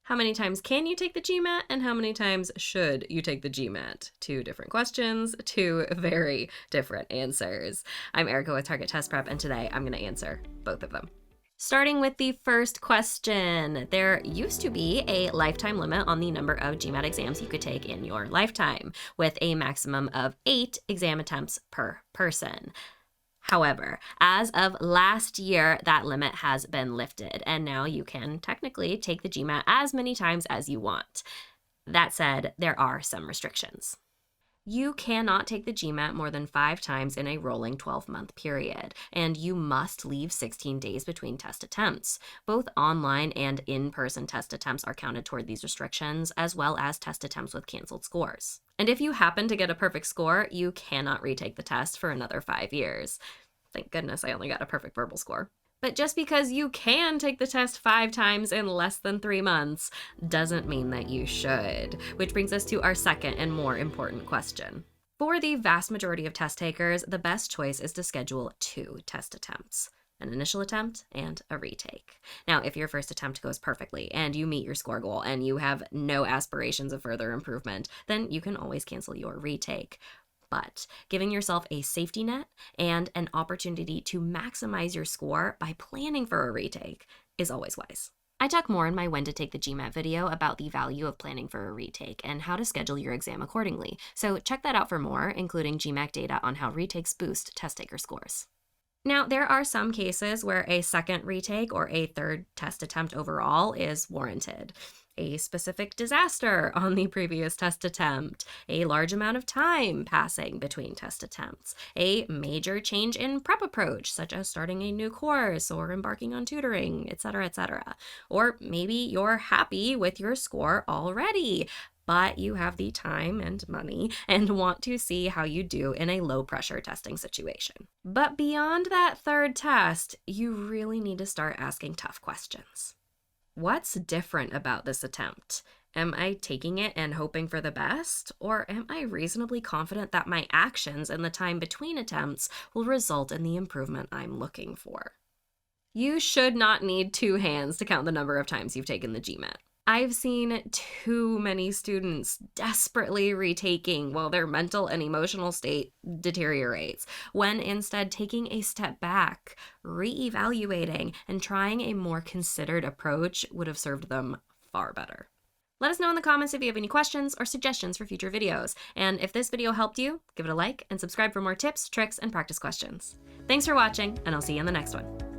How many times can you take the GMAT, and how many times should you take the GMAT? Two different questions, two very different answers. I'm Erika with Target Test Prep, and today I'm going to answer both of them. Starting with the first question, there used to be a lifetime limit on the number of GMAT exams you could take in your lifetime, with a maximum of 8 exam attempts per person. However, as of last year, that limit has been lifted, and now you can technically take the GMAT as many times as you want. That said, there are some restrictions. You cannot take the GMAT more than 5 times in a rolling 12-month period, and you must leave 16 days between test attempts. Both online and in-person test attempts are counted toward these restrictions, as well as test attempts with canceled scores. And if you happen to get a perfect score, you cannot retake the test for another 5 years. Thank goodness I only got a perfect verbal score. But just because you can take the test 5 times in less than 3 months doesn't mean that you should, which brings us to our second and more important question. For the vast majority of test takers, the best choice is to schedule 2 test attempts, an initial attempt and a retake. Now, if your first attempt goes perfectly and you meet your score goal and you have no aspirations of further improvement, then you can always cancel your retake. But giving yourself a safety net and an opportunity to maximize your score by planning for a retake is always wise. I talk more in my When to Take the GMAT video about the value of planning for a retake and how to schedule your exam accordingly, so check that out for more, including GMAT data on how retakes boost test taker scores. Now, there are some cases where a second retake or a third test attempt overall is warranted. A specific disaster on the previous test attempt, a large amount of time passing between test attempts, a major change in prep approach, such as starting a new course or embarking on tutoring, etc., etc. Or maybe you're happy with your score already, but you have the time and money and want to see how you do in a low-pressure testing situation. But beyond that third test, you really need to start asking tough questions. What's different about this attempt? Am I taking it and hoping for the best? Or am I reasonably confident that my actions in the time between attempts will result in the improvement I'm looking for? You should not need 2 hands to count the number of times you've taken the GMAT. I've seen too many students desperately retaking while their mental and emotional state deteriorates, when instead taking a step back, reevaluating, and trying a more considered approach would have served them far better. Let us know in the comments if you have any questions or suggestions for future videos. And if this video helped you, give it a like and subscribe for more tips, tricks, and practice questions. Thanks for watching, and I'll see you in the next one.